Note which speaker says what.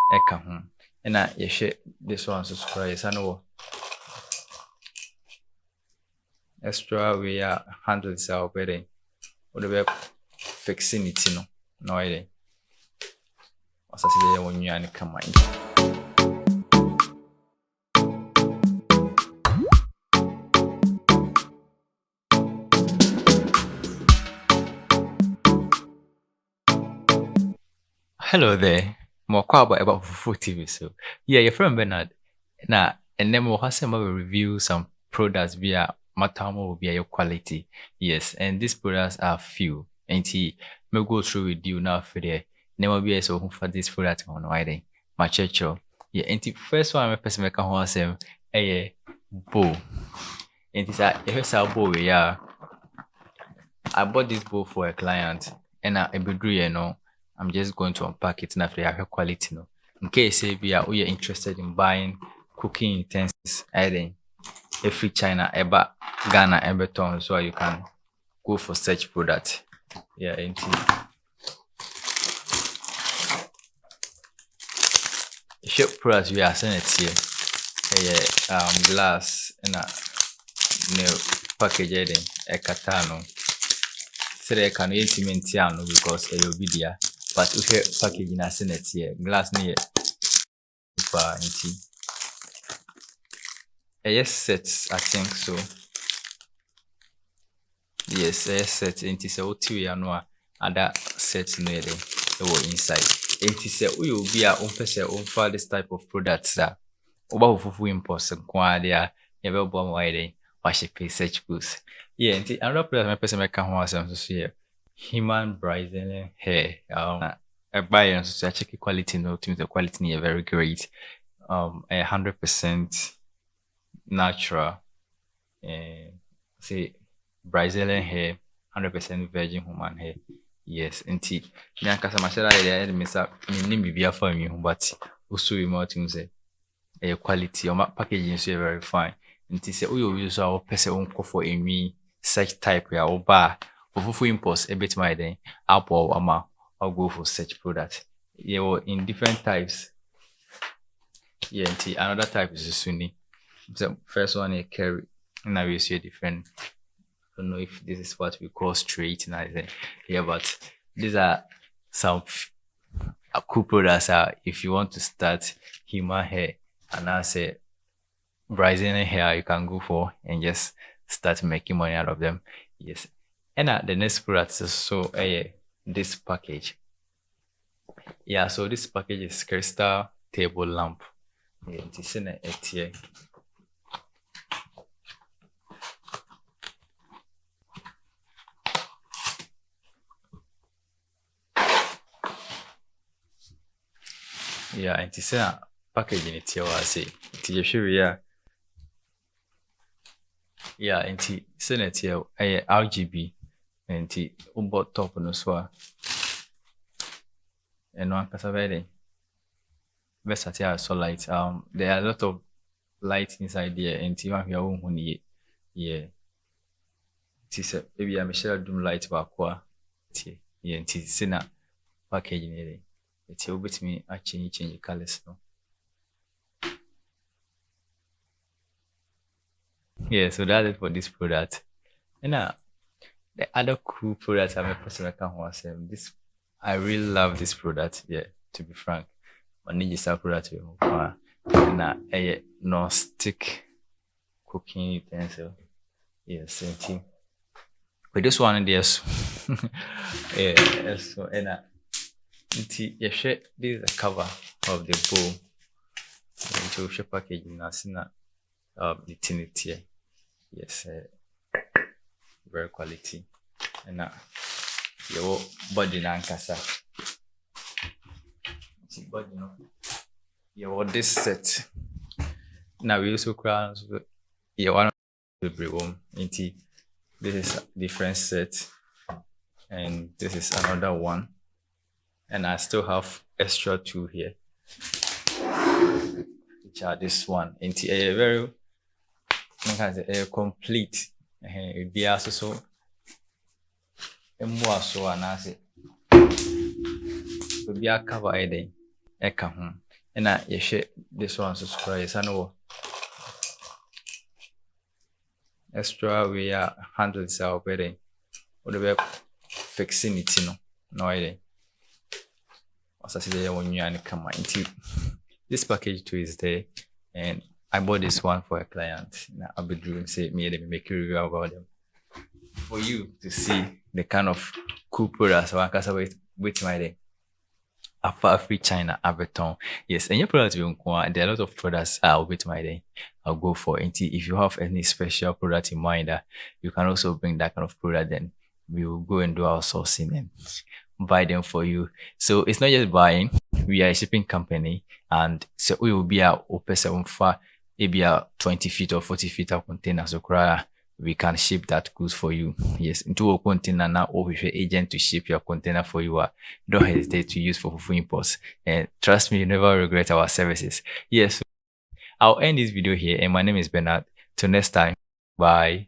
Speaker 1: eka ho. Na yɛhwɛ this one so kora yɛsa no wɔ extra way a handles a wobɛdɛn wode bɛ fixe ne ti no na ɔyɛ dɛn wasase dɛ yɛwɔ nnua ne kama yi. Hello there. Mwakwa about Fofoofo TV so. Yeah, your friend Bernard. Na and then we'll have review some products via Matamo will be your quality. Yes, and these products are few. And he may go through with you now for there. Never be so for this product on why my church. Yeah, and the first one I'm person make a say a bow. And it's a bow, yeah. I bought this bowl for a client and I I'm just going to unpack it and after I have quality no. In case if you are interested in buying cooking utensils, then every China ever Ghana ever ton so you can go for such product. Yeah, and shop products we are sending it here. Glass and a package a katano. So they can intimate because it will be there. But we have packaging as in it here. Glass near for tea. Yes, sets, I think so. Yes, yes, set into so two no other sets near the inside. It is we will be our own person for this type of products. About Fofoofo Imports and Quadia, never born wide. Wash pay search books. Yeah, and another product my person make come home so here. Human bridal hair. I buy and so I check the quality no to the quality is very great. 100% natural. Say Brazilian hair, 100% virgin human hair. Yes, and tea. Now, cause I'm sure I miss up. Name be for me, but also we more things say a quality or packaging is very fine. And tea say we use our person own for a me such type ya or bar. Fofoofo Imports a bit my day. Apple or I'll go for such product. Yeah, in different types. Yeah, and another type is a Sunni. The first one is carry. Now we see a different. I don't know if this is what we call straight. Yeah, but these are some cool products. If you want to start human hair and I say Brazilian hair, you can go for and just start making money out of them. Yes. And the next product is so this package. Yeah, so this package is crystal table lamp. Yeah, it is in a here. Yeah, it is a package in it here. I say it is sure yeah, and it is in it here. RGB and it about top no so. And one cassava versatile so light. There are a lot of light inside there, and you have your own honey. Yeah. It is maybe I'm sure doom light back. Yeah, it is in a package in it. It's a bit me actually change colors. No? Yeah, so that's it for this product. And the other cool product I'm a person this I really love this product, yeah, to be frank. I need this product and a non-stick cooking utensil. Yes, same thing. With this one, yes. Yeah, so and this is the cover of the bowl. Into the packaging, I see the tin here. Yes, very quality. And your body nankasa. Body no. Your this set. Now we also crowns. You want to bring home. This is a different set, and this is another one. And I still have extra two here, which are this one. Into a very complete. It be also so. More so and I say, be a cover. ɛka ho. Ɛna yɛhwɛ this one so koraa yɛsa no wɔ extra way a handles a wɔbɛ dɛn wɔde bɛ fixe ne ti no na ɔyɛ dɛn ɔsase dɛ yɛwɔ nwia ne kama nti this package too is there, and I bought this one for a client. Now I'll be doing say me and make a review about them for you to see the kind of cool products. So I can say wait my day. After free China Aberton. Yes, and your products will go. There are a lot of products I'll wait my day. I'll go for. And if you have any special product in mind, you can also bring that kind of product. Then we will go and do our sourcing and buy them for you. So it's not just buying. We are a shipping company, and so we will be our open for maybe a 20 feet or 40 feet of container. So we can ship that goods for you. Yes, into a container now, or with your agent to ship your container for you. Don't hesitate to use Fofoofo Imports, and trust me, you never regret our services. Yes, I'll end this video here, and my name is Bernard. Till next time, bye.